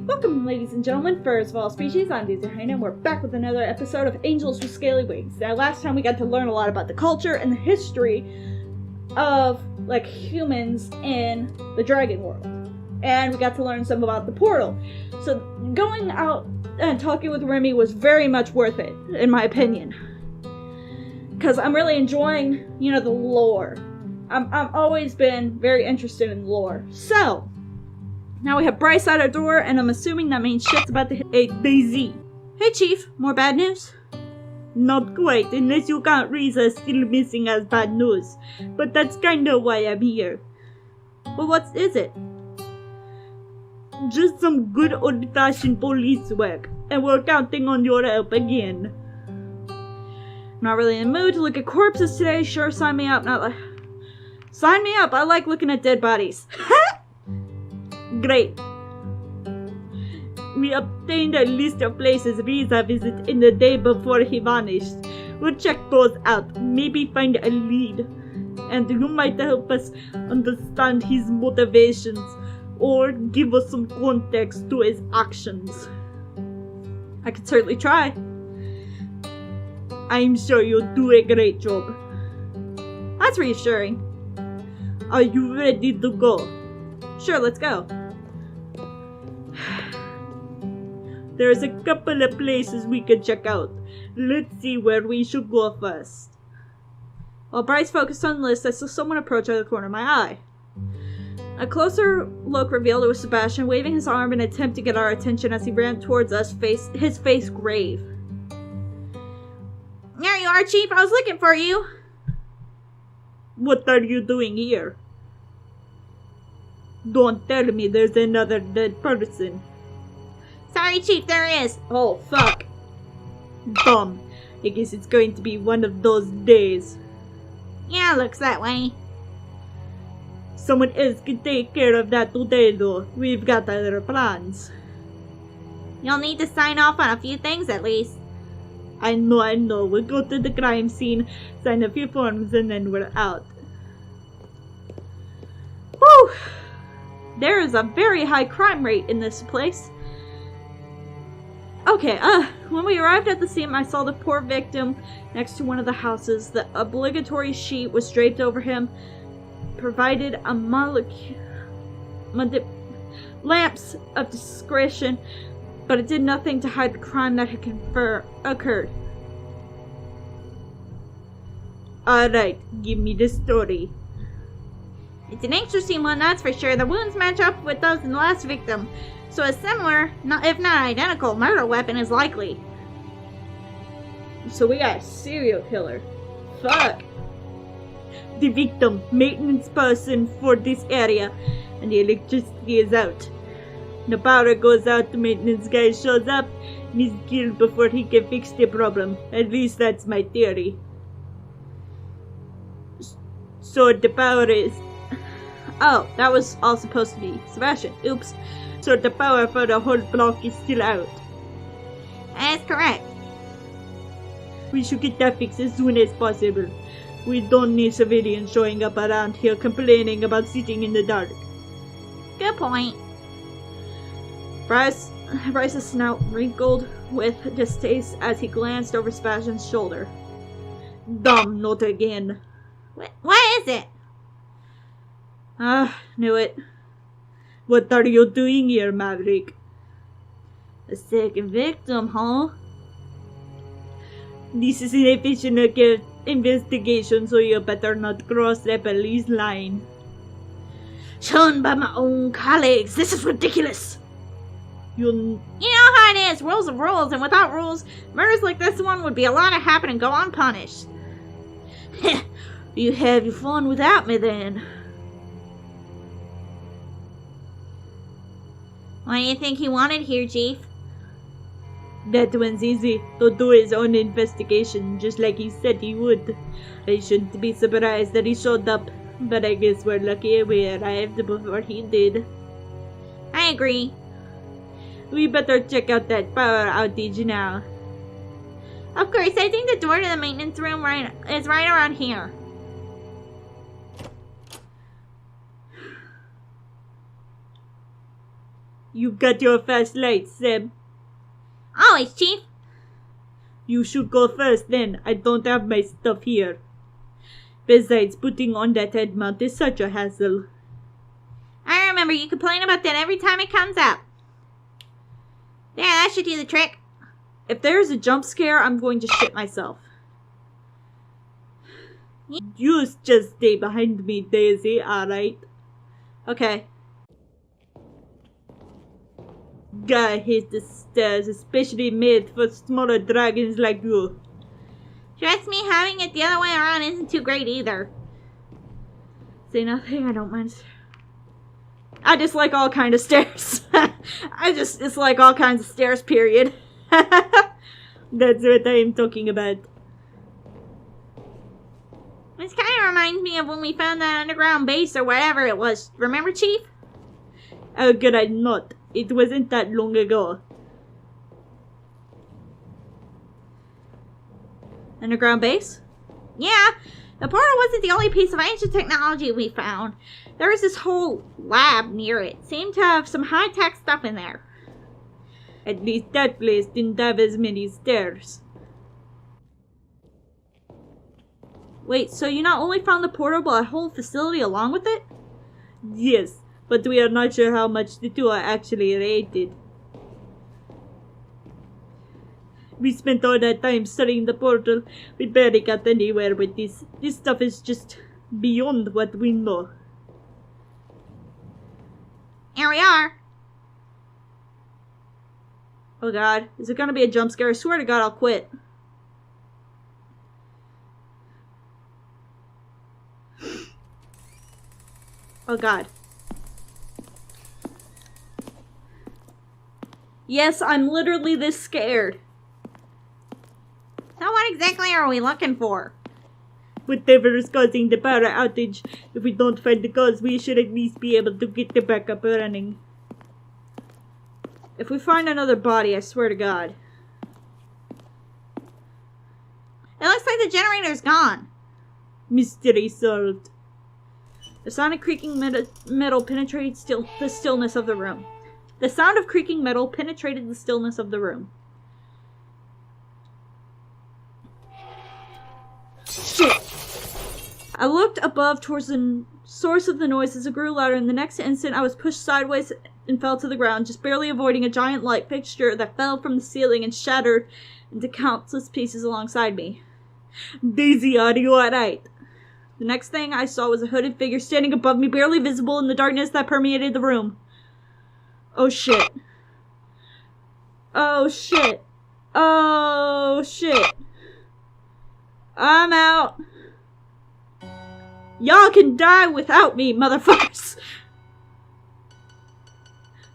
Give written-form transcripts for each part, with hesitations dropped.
Welcome, ladies and gentlemen, first of all species, I'm Dayzee, Hyena, and we're back with another episode of Angels with Scaly Wings. Now, last time we got to learn a lot about the culture and the history of, like, humans in the dragon world. And we got to learn some about the portal. So, going out and talking with Remy was very much worth it, in my opinion. Because I'm really enjoying, the lore. I've always been very interested in lore. So, now we have Bryce at our door, and I'm assuming that means shit's about to hit Dayzee. Hey Chief, more bad news? Not quite, unless you count Frieza still missing as bad news. But that's kinda why I'm here. Well, what is it? Just some good old-fashioned police work, and we're counting on your help again. Not really in the mood to look at corpses today. Sure, sign me up. Sign me up. I like looking at dead bodies. Great. We obtained a list of places Frieza visited in the day before he vanished. We'll check those out, maybe find a lead. And you might help us understand his motivations, or give us some context to his actions. I could certainly try. I'm sure you'll do a great job. That's reassuring. Are you ready to go? Sure, let's go. There's a couple of places we could check out. Let's see where we should go first. While Bryce focused on the list, I saw someone approach out of the corner of my eye. A closer look revealed it was Sebastian, waving his arm in an attempt to get our attention as he ran towards us, his face grave. There you are, Chief. I was looking for you. What are you doing here? Don't tell me there's another dead person. Sorry, Chief, there is. Oh, fuck. Dumb. I guess it's going to be one of those days. Yeah, looks that way. Someone else can take care of that today, though. We've got other plans. You'll need to sign off on a few things, at least. I know. We'll go to the crime scene, sign a few forms, and then we're out. Whew! There is a very high crime rate in this place. Okay, when we arrived at the scene, I saw the poor victim next to one of the houses. The obligatory sheet was draped over him, provided a lamps of discretion, but it did nothing to hide the crime that had occurred. Alright, give me the story. It's an interesting one, that's for sure. The wounds match up with those in the last victim, so a similar, if not identical, murder weapon is likely. So we got a serial killer. Fuck. The victim, maintenance person for this area, and the electricity is out. The power goes out, the maintenance guy shows up, and he's killed before he can fix the problem. At least that's my theory. So the power is... Oh, that was all supposed to be Sebastian. Oops. So the power for the whole block is still out. That's correct. We should get that fixed as soon as possible. We don't need civilians showing up around here complaining about sitting in the dark. Good point. Bryce's snout wrinkled with distaste as he glanced over Sebastian's shoulder. Dumb, not again. What is it? Knew it. What are you doing here, Maverick? A second victim, huh? This is an efficient investigation, so you better not cross the police line. Shown by my own colleagues. This is ridiculous. You know how it is. Rules are rules, and without rules, murders like this one would be allowed to happen and go unpunished. You have your fun without me, then. What do you think he wanted here, Chief? That one's easy. To do his own investigation, just like he said he would. I shouldn't be surprised that he showed up, but I guess we're lucky we arrived before he did. I agree. We better check out that power outage now. Of course, I think the door to the maintenance room is right around here. You got your flashlight, Seb. Always, Chief. You should go first then. I don't have my stuff here. Besides, putting on that head mount is such a hassle. I remember you complain about that every time it comes up. There, that should do the trick. If there's a jump scare, I'm going to shit myself. You just stay behind me, Dayzee, alright? Okay. God, I hate the stairs, especially made for smaller dragons like you. Trust me, having it the other way around isn't too great either. Say nothing, I don't mind. I dislike all kind of stairs. I just dislike all kinds of stairs, period. That's what I'm talking about. This kind of reminds me of when we found that underground base or whatever it was. Remember, Chief? How could I not? It wasn't that long ago. Underground base? Yeah, the portal wasn't the only piece of ancient technology we found. There was this whole lab near it. Seemed to have some high-tech stuff in there. At least that place didn't have as many stairs. Wait, so you not only found the portal, but a whole facility along with it? Yes, but we are not sure how much the two are actually related. We spent all that time studying the portal. We barely got anywhere with this. This stuff is just beyond what we know. Here we are. Oh god, is it gonna be a jump scare? I swear to god I'll quit. Oh god. Yes, I'm literally this scared. So what exactly are we looking for? Whatever is causing the power outage, if we don't find the cause, we should at least be able to get the backup running. If we find another body, I swear to god. It looks like the generator's gone. Mystery solved. The sound of creaking metal penetrated the stillness of the room. The sound of creaking metal penetrated the stillness of the room. Shit! I looked above towards the source of the noise as it grew louder, and the next instant I was pushed sideways and fell to the ground, just barely avoiding a giant light fixture that fell from the ceiling and shattered into countless pieces alongside me. Dayzee, are you alright? The next thing I saw was a hooded figure standing above me, barely visible in the darkness that permeated the room. Oh shit. Oh shit. Oh shit. I'm out. Y'all can die without me, motherfuckers.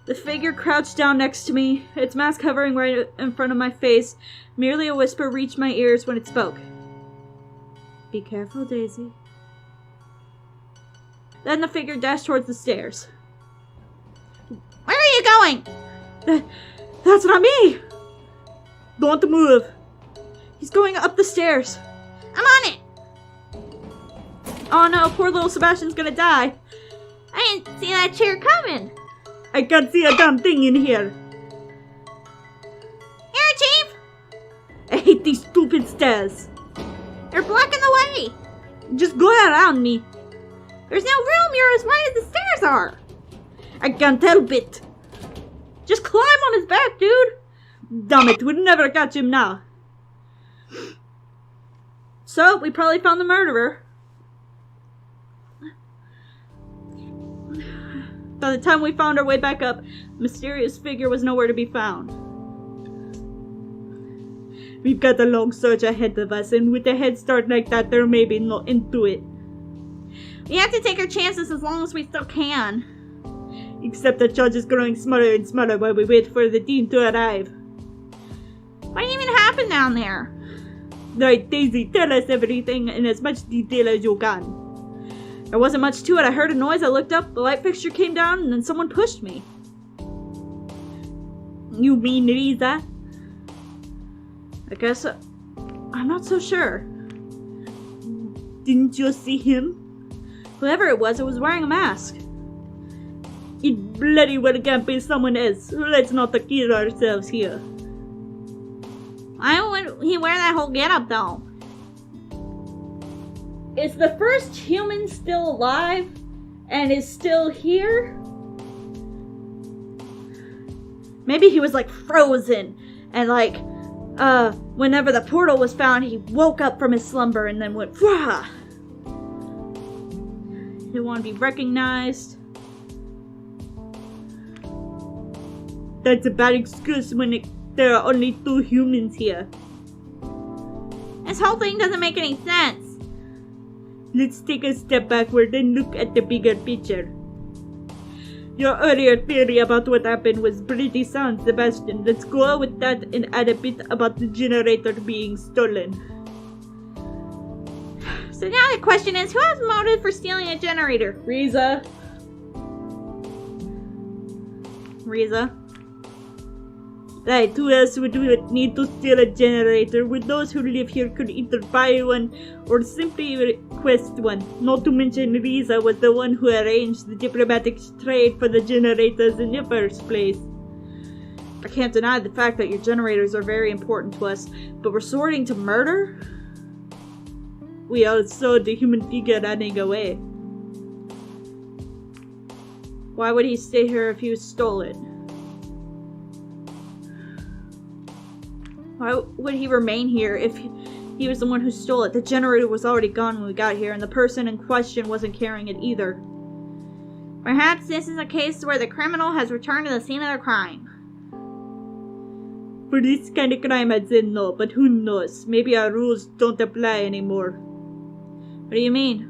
The figure crouched down next to me, its mask hovering right in front of my face. Merely a whisper reached my ears when it spoke. Be careful, Dayzee. Then the figure dashed towards the stairs. Where are you going? That's not me! Don't move. He's going up the stairs. I'm on it. Oh no, poor little Sebastian's gonna die. I didn't see that chair coming. I can't see a damn thing in here. Here, Chief. I hate these stupid stairs. You're blocking the way. Just go around me. There's no room. You're as wide as the stairs are. I can't help it. Just climb on his back, dude. Damn it, we'll never catch him now. So, we probably found the murderer. By the time we found our way back up, the mysterious figure was nowhere to be found. We've got a long search ahead of us, and with a head start like that, there may be no end to it. We have to take our chances as long as we still can. Except the charge is growing smaller and smaller while we wait for the team to arrive. What even happened down there? Right, Dayzee, tell us everything in as much detail as you can. There wasn't much to it. I heard a noise, I looked up, the light fixture came down, and then someone pushed me. You mean Frieza? I guess I'm not so sure. Didn't you see him? Whoever it was wearing a mask. It bloody well can't be someone else. Let's not kill ourselves here. Why would he wear that whole getup though? Is the first human still alive and is still here? Maybe he was like frozen and like whenever the portal was found he woke up from his slumber and then went Frah! He didn't want to be recognized. That's a bad excuse when there are only 2 humans here. This whole thing doesn't make any sense. Let's take a step backward and look at the bigger picture. Your earlier theory about what happened was pretty sound, Sebastian. Let's go with that and add a bit about the generator being stolen. So now the question is, who has motive for stealing a generator? Frieza. Right, who else would need to steal a generator? Would those who live here could either buy one or simply request one? Not to mention Frieza was the one who arranged the diplomatic trade for the generators in the first place. I can't deny the fact that your generators are very important to us, but resorting to murder? We all saw the human figure running away. Why would he stay here if he stole it? Why would he remain here if he was the one who stole it? The generator was already gone when we got here, and the person in question wasn't carrying it either. Perhaps this is a case where the criminal has returned to the scene of the crime. For this kind of crime, I'd say no, but who knows? Maybe our rules don't apply anymore. What do you mean?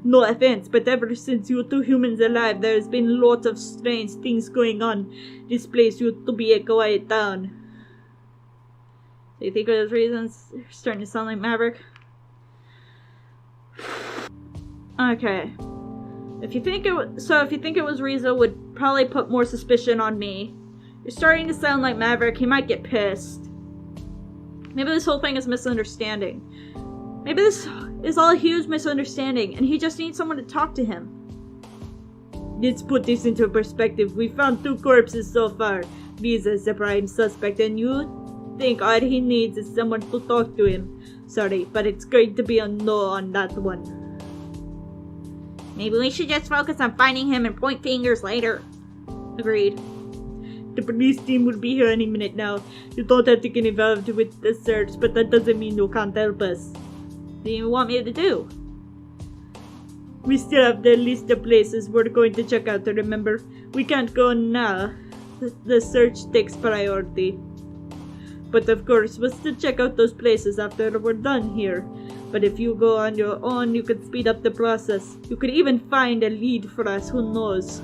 No offense, but ever since you 2 humans alive, there's been lots of strange things going on. This place used to be a quiet town. Do you think of those reasons? You're starting to sound like Maverick. Okay. If you think it was Frieza, would probably put more suspicion on me. You're starting to sound like Maverick. He might get pissed. Maybe this whole thing is misunderstanding. Maybe this is all a huge misunderstanding, and he just needs someone to talk to him. Let's put this into perspective. We found 2 corpses so far. Frieza is the prime suspect, and you think all he needs is someone to talk to him. Sorry, but it's going to be a no on that one. Maybe we should just focus on finding him and point fingers later. Agreed. The police team will be here any minute now. You don't have to get involved with the search, but that doesn't mean you can't help us. What do you want me to do? We still have the list of places we're going to check out, remember? We can't go now. The search takes priority. But of course, we'll still check out those places after we're done here. But if you go on your own, you could speed up the process. You could even find a lead for us, who knows?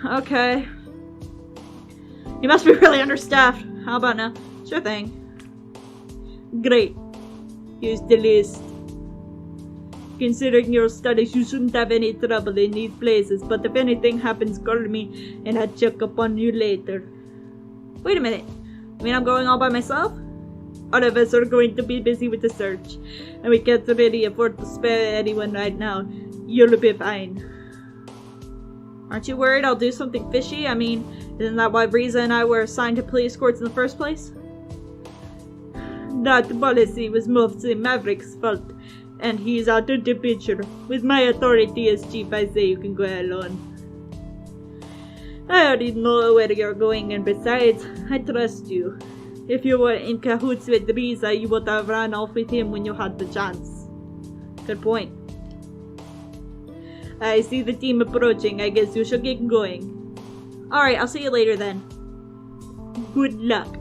Okay. You must be really understaffed. How about now? Sure thing. Great. Here's the list. Considering your studies, you shouldn't have any trouble in these places, but if anything happens, call me and I'll check up on you later. Wait a minute. You mean I'm going all by myself? All of us are going to be busy with the search, and we can't really afford to spare anyone right now. You'll be fine. Aren't you worried I'll do something fishy? I mean, isn't that why Frieza and I were assigned to police escorts in the first place? That policy was mostly Maverick's fault, and he's out of the picture. With my authority as chief, I say you can go alone. I already know where you're going, and besides, I trust you. If you were in cahoots with Frieza, you would have run off with him when you had the chance. Good point. I see the team approaching. I guess you should get going. Alright, I'll see you later then. Good luck.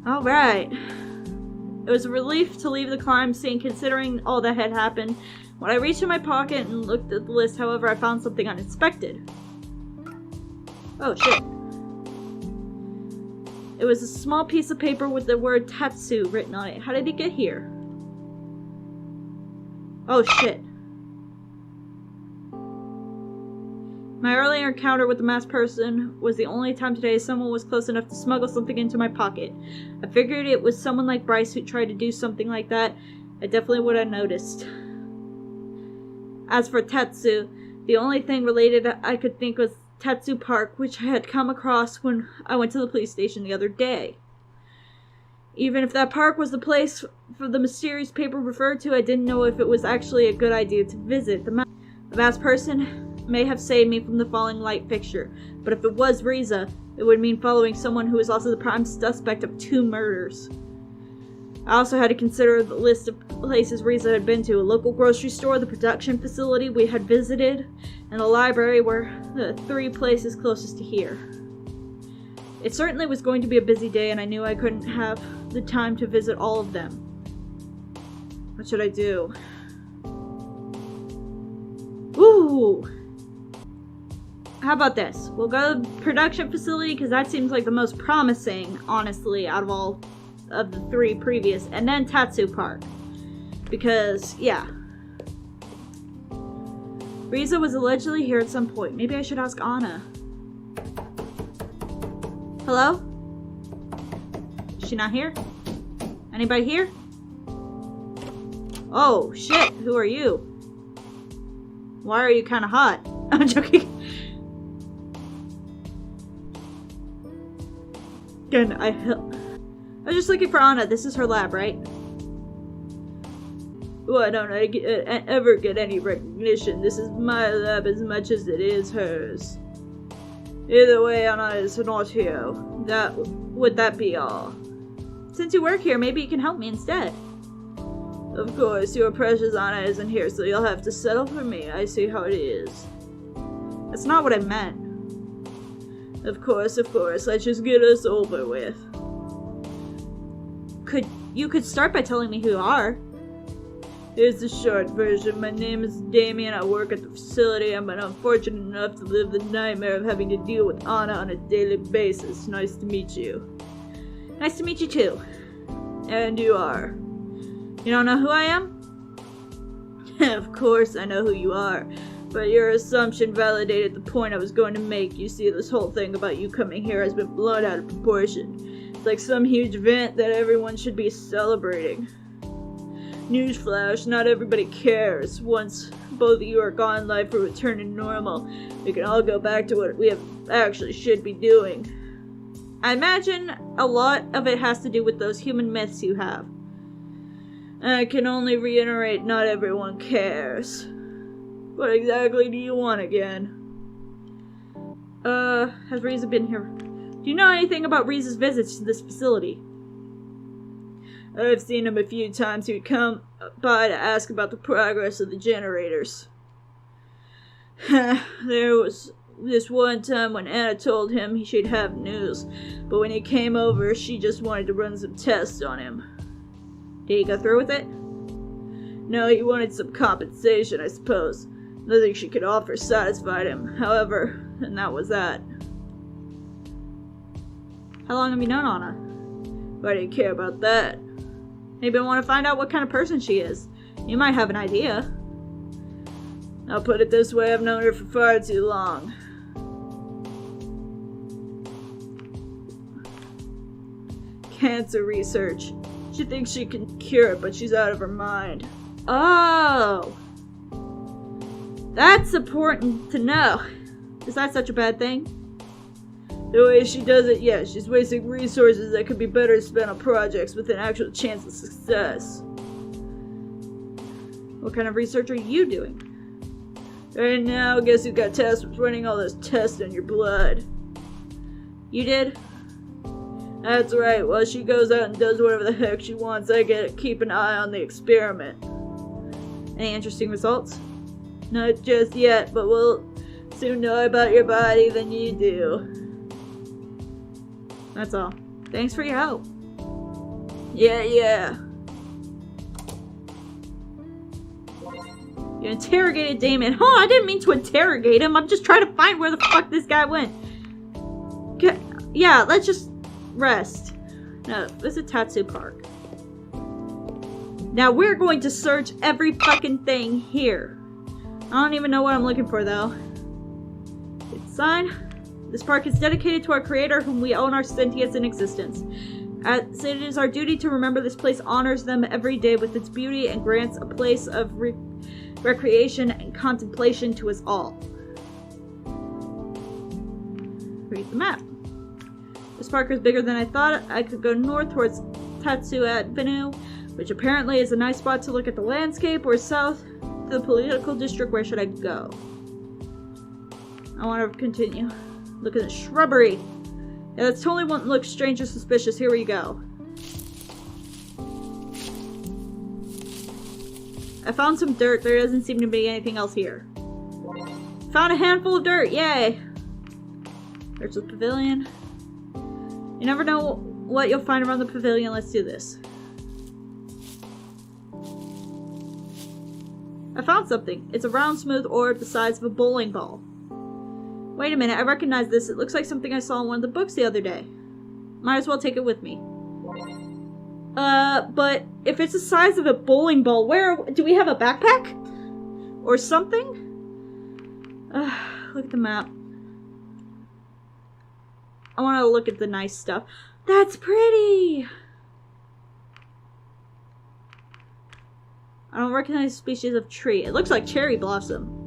Alright. It was a relief to leave the crime scene considering all that had happened. When I reached in my pocket and looked at the list, however, I found something unexpected. Oh, shit. It was a small piece of paper with the word Tatsu written on it. How did it get here? Oh, shit. My earlier encounter with the masked person was the only time today someone was close enough to smuggle something into my pocket. I figured it was someone like Bryce who tried to do something like that, I definitely would have noticed. As for Tatsu, the only thing related I could think was Tatsu Park, which I had come across when I went to the police station the other day. Even if that park was the place for the mysterious paper referred to, I didn't know if it was actually a good idea to visit. The masked person may have saved me from the falling light fixture, but if it was Frieza, it would mean following someone who is also the prime suspect of 2 murders. I also had to consider the list of places Frieza had been to. A local grocery store, the production facility we had visited, and the library were the 3 places closest to here. It certainly was going to be a busy day, and I knew I couldn't have the time to visit all of them. What should I do? Ooh! How about this? We'll go to the production facility, because that seems like the most promising, honestly, out of all of the 3 previous, and then Tatsu Park. Because, yeah. Frieza was allegedly here at some point. Maybe I should ask Anna. Hello? Is she not here? Anybody here? Oh, shit. Who are you? Why are you kind of hot? I'm joking. Can I help? I was just looking for Anna. This is her lab, right? Why don't I ever get any recognition? This is my lab as much as it is hers. Either way, Anna is not here. Would that be all? Since you work here, maybe you can help me instead. Of course, your precious Anna isn't here, so you'll have to settle for me. I see how it is. That's not what I meant. Of course, let's just get us over with. You could start by telling me who you are. Here's the short version. My name is Damian. I work at the facility. I'm unfortunate enough to live the nightmare of having to deal with Anna on a daily basis. Nice to meet you. Nice to meet you too. And you are? You don't know who I am? Of course I know who you are. But your assumption validated the point I was going to make. You see, this whole thing about you coming here has been blown out of proportion. It's like some huge event that everyone should be celebrating. Newsflash, not everybody cares. Once both of you are gone, life will return to normal. We can all go back to what we actually should be doing. I imagine a lot of it has to do with those human myths you have. I can only reiterate, not everyone cares. What exactly do you want again? Has Frieza been here? Do you know anything about Frieza's visits to this facility? I've seen him a few times. He would come by to ask about the progress of the generators. There was this one time when Anna told him she'd have news, but when he came over, she just wanted to run some tests on him. Did he go through with it? No, he wanted some compensation, I suppose. Nothing she could offer satisfied him, however, and that was that. How long have you known Anna? Why do you care about that? Maybe I want to find out what kind of person she is. You might have an idea. I'll put it this way, I've known her for far too long. Cancer research. She thinks she can cure it, but she's out of her mind. Oh! That's important to know. Is that such a bad thing? The way she does it, yes, she's wasting resources that could be better spent on projects with an actual chance of success. What kind of research are you doing? Right now, guess who got tasked with running all those tests on your blood? You did? That's right, while she goes out and does whatever the heck she wants, I get to keep an eye on the experiment. Any interesting results? Not just yet, but we'll soon know about your body than you do. That's all. Thanks for your help. Yeah. You interrogated Damian. Oh, I didn't mean to interrogate him. I'm just trying to find where the fuck this guy went. Yeah, let's just rest. No, this is Tatsu Park. Now we're going to search every fucking thing here. I don't even know what I'm looking for, though. It's sign. This park is dedicated to our creator, whom we own our sentience and existence. As it is our duty to remember this place honors them every day with its beauty and grants a place of recreation and contemplation to us all. Read the map. This park is bigger than I thought. I could go north towards Tatsu Avenue, which apparently is a nice spot to look at the landscape, or south to the political district. Where should I go? I want to continue. Look at the shrubbery. Yeah, that's totally won't look strange or suspicious. Here we go. I found some dirt. There doesn't seem to be anything else here. Found a handful of dirt. Yay! There's the pavilion. You never know what you'll find around the pavilion. Let's do this. I found something. It's a round, smooth orb the size of a bowling ball. Wait a minute, I recognize this. It looks like something I saw in one of the books the other day. Might as well take it with me. But if it's the size of a bowling ball, do we have a backpack? Or something? Look at the map. I want to look at the nice stuff. That's pretty! I don't recognize the species of tree. It looks like cherry blossom.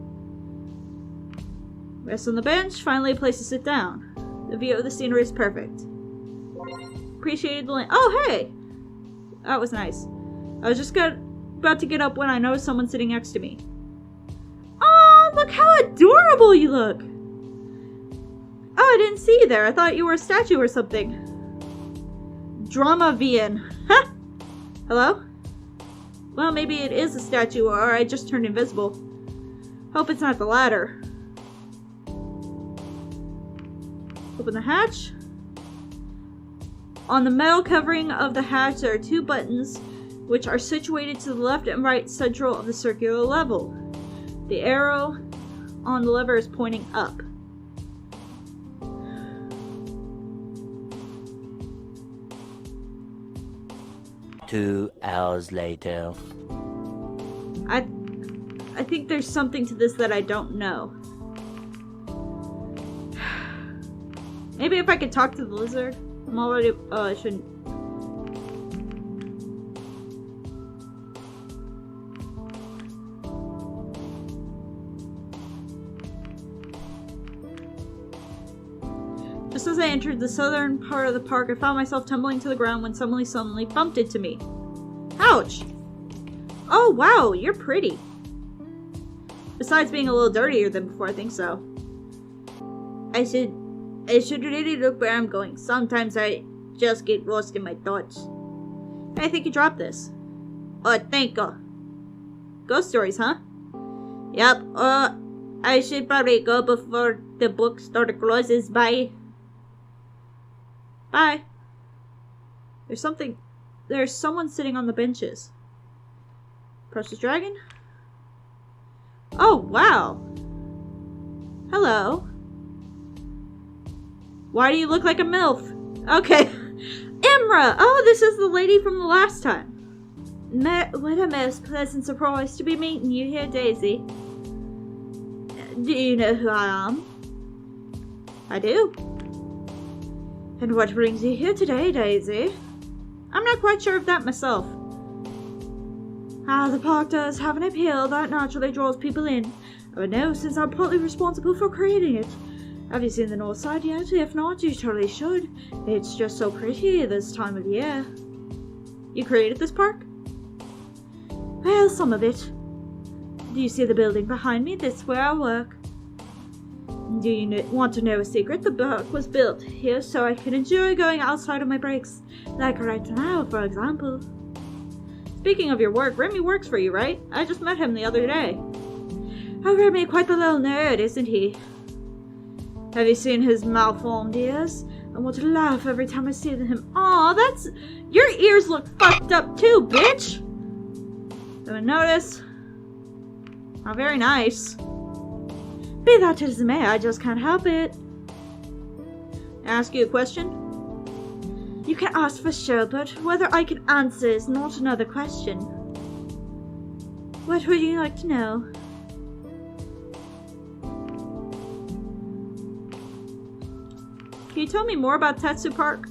Rest on the bench. Finally a place to sit down. The view of the scenery is perfect. Appreciated the land. Oh, hey! That was nice. I was just about to get up when I noticed someone sitting next to me. Oh, look how adorable you look! Oh, I didn't see you there. I thought you were a statue or something. Dramavian. Huh? Hello? Well, maybe it is a statue, or I just turned invisible. Hope it's not the latter. Open the hatch. On the metal covering of the hatch, there are two buttons, which are situated to the left and right central of the circular level. The arrow on the lever is pointing up. Two hours later. I think there's something to this that I don't know. Maybe if I could talk to the lizard. I'm already... Oh, I shouldn't. Just as I entered the southern part of the park, I found myself tumbling to the ground when someone suddenly bumped into me. Ouch! Oh, wow, you're pretty. Besides being a little dirtier than before, I think so. I should really look where I'm going. Sometimes I just get lost in my thoughts. I think you dropped this. Oh, thank God. Ghost stories, huh? Yep. I should probably go before the bookstore closes. Bye. Bye. There's someone sitting on the benches. Precious dragon? Oh, wow. Hello. Why do you look like a MILF? Okay. Emra! Oh, this is the lady from the last time. What a most pleasant surprise to be meeting you here, Dayzee. Do you know who I am? I do. And what brings you here today, Dayzee? I'm not quite sure of that myself. The park does have an appeal that naturally draws people in. I would know since I'm partly responsible for creating it. Have you seen the north side yet? If not, you totally should. It's just so pretty this time of year. You created this park? Well, some of it. Do you see the building behind me? This is where I work. Do you want to know a secret? The park was built here so I can enjoy going outside on my breaks. Like right now, for example. Speaking of your work, Remy works for you, right? I just met him the other day. Oh, Remy, quite the little nerd, isn't he? Have you seen his malformed ears? I want to laugh every time I see him. Aw, that's... Your ears look fucked up too, bitch! Don't notice. Not very nice. Be that as it may, I just can't help it. Ask you a question? You can ask for sure, but whether I can answer is not another question. What would you like to know? Can you tell me more about Tatsu Park?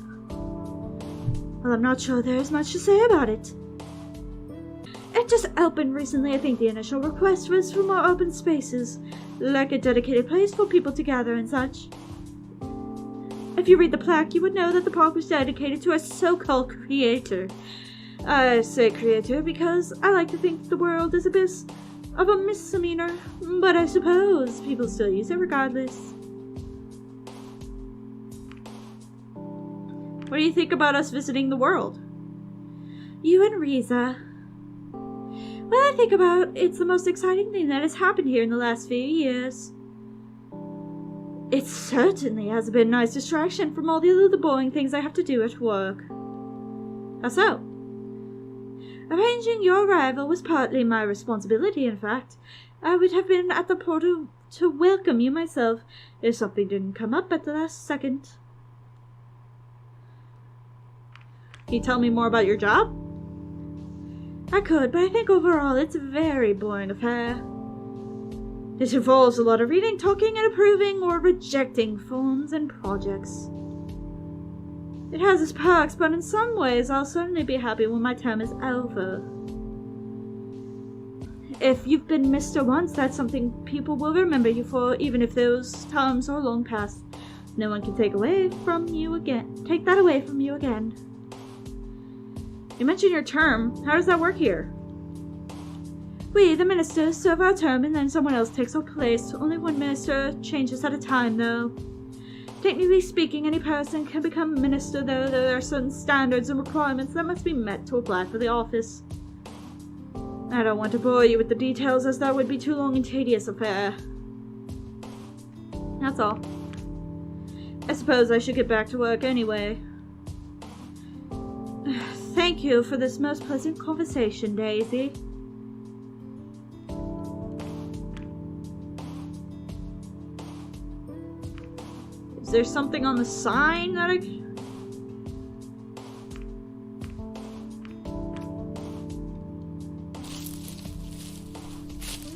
Well, I'm not sure there is much to say about it. It just opened recently. I think the initial request was for more open spaces, like a dedicated place for people to gather and such. If you read the plaque, you would know that the park was dedicated to a so-called creator. I say creator because I like to think the world is a bit of a misdemeanor, but I suppose people still use it regardless. What do you think about us visiting the world? You and Frieza. Well, I think about it's the most exciting thing that has happened here in the last few years. It certainly has been a nice distraction from all the other boring things I have to do at work. How so? Arranging your arrival was partly my responsibility, in fact. I would have been at the portal to welcome you myself if something didn't come up at the last second. Can you tell me more about your job? I could, but I think overall it's a very boring affair. It involves a lot of reading, talking, and approving or rejecting forms and projects. It has its perks, but in some ways I'll certainly be happy when my term is over. If you've been Mr. once, that's something people will remember you for, even if those times are long past. No one can take that away from you again. You mentioned your term. How does that work here? We, the ministers, serve our term and then someone else takes our place. Only one minister changes at a time, though. Technically speaking, any person can become a minister, though there are certain standards and requirements that must be met to apply for the office. I don't want to bore you with the details, as that would be too long and tedious affair. That's all. I suppose I should get back to work anyway. Thank you for this most pleasant conversation, Dayzee. Is there something on the sign that I...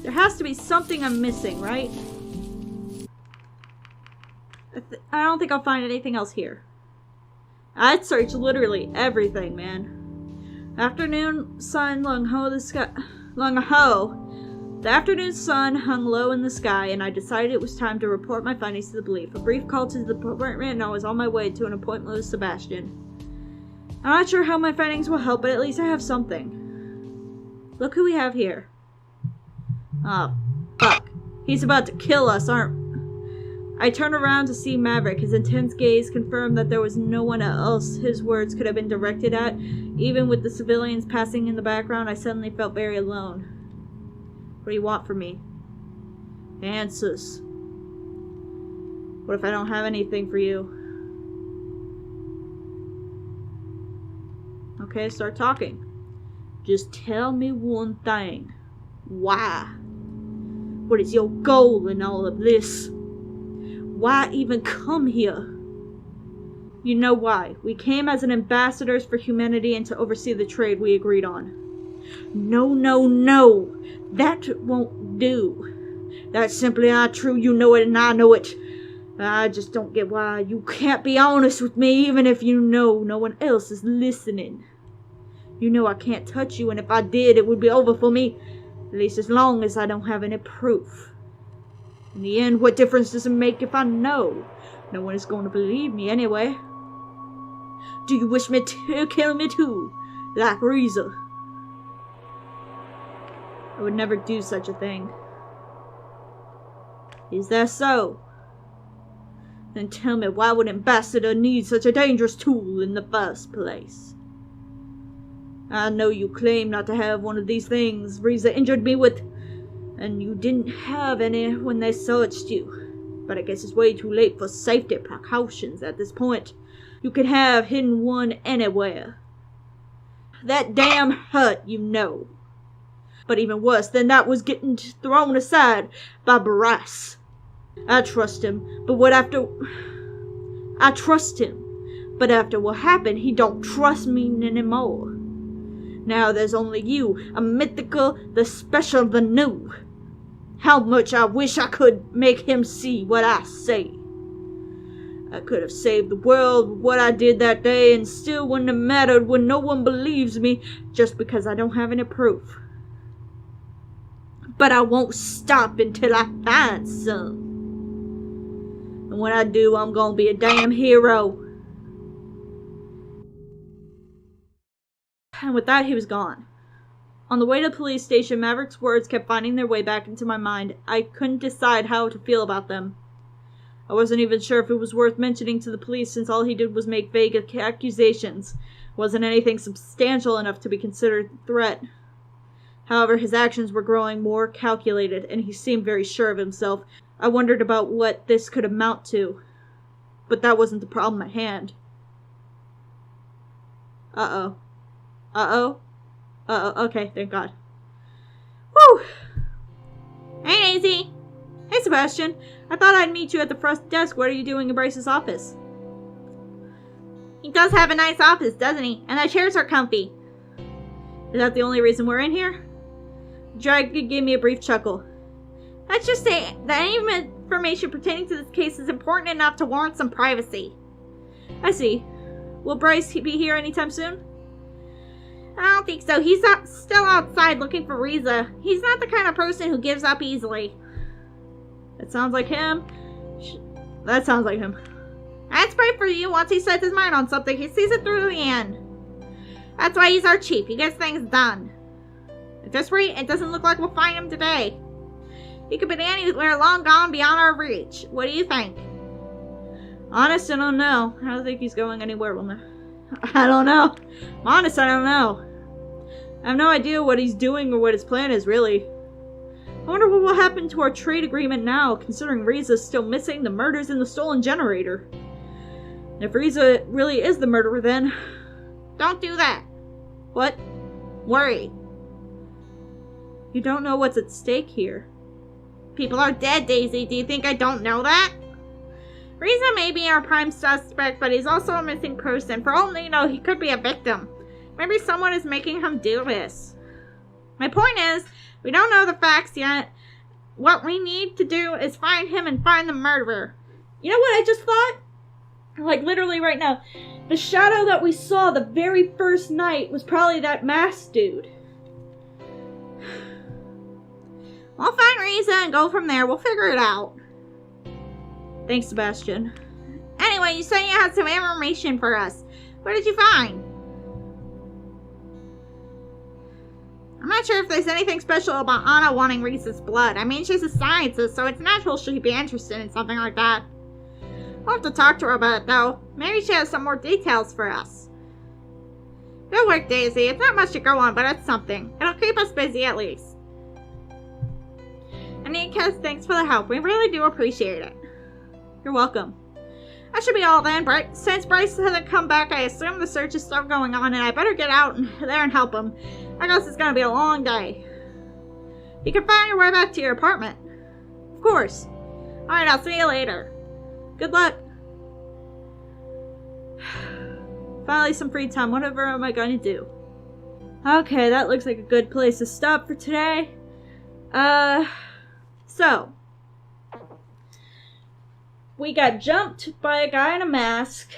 There has to be something I'm missing, right? I don't think I'll find anything else here. I'd search literally everything, man. Afternoon sun hung low in the sky. The afternoon sun hung low in the sky, and I decided it was time to report my findings to the belief. A brief call to the department, and I was on my way to an appointment with Sebastian. I'm not sure how my findings will help, but at least I have something. Look who we have here. Oh, fuck. He's about to kill us, I turned around to see Maverick. His intense gaze confirmed that there was no one else his words could have been directed at. Even with the civilians passing in the background, I suddenly felt very alone. What do you want from me? Answers. What if I don't have anything for you? Okay, start talking. Just tell me one thing. Why? What is your goal in all of this? Why even come here? You know why. We came as an ambassadors for humanity and to oversee the trade we agreed on. No, no, no. That won't do. That's simply not true. You know it and I know it. I just don't get why you can't be honest with me, even if you know no one else is listening. You know I can't touch you, and if I did, it would be over for me. At least as long as I don't have any proof. In the end, what difference does it make if I know? No one is going to believe me anyway. Do you wish me to kill me too? Like Frieza? I would never do such a thing. Is that so? Then tell me, why would Ambassador need such a dangerous tool in the first place? I know you claim not to have one of these things Frieza injured me with, and you didn't have any when they searched you. But I guess it's way too late for safety precautions at this point. You can have hidden one anywhere. That damn hut, you know. But even worse than that was getting thrown aside by Bryce. I trust him, but after what happened, he don't trust me anymore. Now there's only you, a mythical, the special, the new. How much I wish I could make him see what I say. I could have saved the world with what I did that day and still wouldn't have mattered when no one believes me just because I don't have any proof. But I won't stop until I find some. And when I do, I'm gonna be a damn hero. And with that, he was gone. On the way to the police station, Maverick's words kept finding their way back into my mind. I couldn't decide how to feel about them. I wasn't even sure if it was worth mentioning to the police since all he did was make vague accusations. It wasn't anything substantial enough to be considered a threat. However, his actions were growing more calculated, and he seemed very sure of himself. I wondered about what this could amount to. But that wasn't the problem at hand. Uh-oh. Uh-oh. Uh-oh. Okay, thank God. Whew! Hey, Dayzee. Hey, Sebastian. I thought I'd meet you at the front desk. What are you doing in Bryce's office? He does have a nice office, doesn't he? And the chairs are comfy. Is that the only reason we're in here? Dragon gave me a brief chuckle. Let's just say that any information pertaining to this case is important enough to warrant some privacy. I see. Will Bryce be here anytime soon? I don't think so. He's still outside looking for Frieza. He's not the kind of person who gives up easily. That sounds like him. That sounds like him. That's right for you. Once he sets his mind on something, he sees it through to the end. That's why he's our chief. He gets things done. At this rate, it doesn't look like we'll find him today. He could be anywhere long gone beyond our reach. What do you think? Honest, I don't know. I don't think he's going anywhere. I don't know. Honest, I don't know. I have no idea what he's doing or what his plan is, really. I wonder what will happen to our trade agreement now, considering Frieza's still missing, the murders, and the stolen generator. And if Frieza really is the murderer, then... Don't do that. What? Worry. You don't know what's at stake here. People are dead, Dayzee. Do you think I don't know that? Frieza may be our prime suspect, but he's also a missing person. For all we know, he could be a victim. Maybe someone is making him do this. My point is, we don't know the facts yet. What we need to do is find him and find the murderer. You know what I just thought? Like, literally right now. The shadow that we saw the very first night was probably that masked dude. We'll find Frieza and go from there. We'll figure it out. Thanks, Sebastian. Anyway, you said you had some information for us. What did you find? I'm not sure if there's anything special about Anna wanting Frieza's blood. I mean, she's a scientist, so it's natural she'd be interested in something like that. We'll have to talk to her about it, though. Maybe she has some more details for us. Good work, Dayzee. It's not much to go on, but it's something. It'll keep us busy, at least. And Nikas, thanks for the help. We really do appreciate it. You're welcome. That should be all then. Since Bryce hasn't come back, I assume the search is still going on, and I better get out there and help him. I guess it's gonna be a long day. You can find your way back to your apartment. Of course. Alright, I'll see you later. Good luck. Finally, some free time. Whatever am I going to do? Okay, that looks like a good place to stop for today. So. We got jumped by a guy in a mask.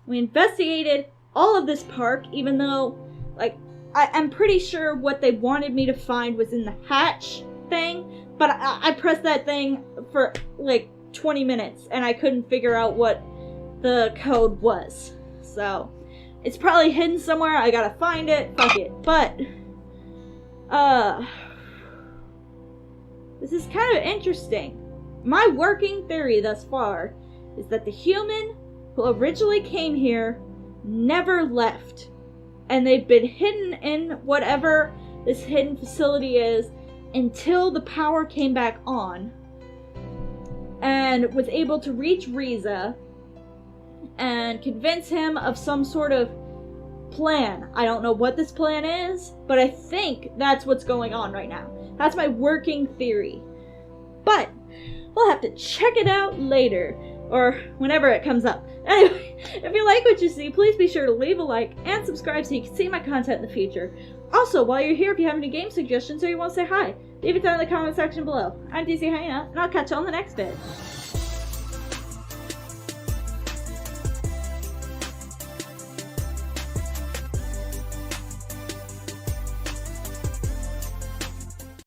We investigated all of this park, even though, like, I'm pretty sure what they wanted me to find was in the hatch thing, but I pressed that thing for, like, 20 minutes, and I couldn't figure out what the code was. So, it's probably hidden somewhere. I gotta find it. Fuck it. But, this is kind of interesting. My working theory thus far is that the human who originally came here never left. And they've been hidden in whatever this hidden facility is until the power came back on. And was able to reach Frieza and convince him of some sort of plan. I don't know what this plan is, but I think that's what's going on right now. That's my working theory. But we'll have to check it out later, or whenever it comes up. Anyway, if you like what you see, please be sure to leave a like and subscribe so you can see my content in the future. Also, while you're here, if you have any game suggestions or you want to say hi, leave it down in the comment section below. I'm Dayzee Hyena, and I'll catch you on the next vid.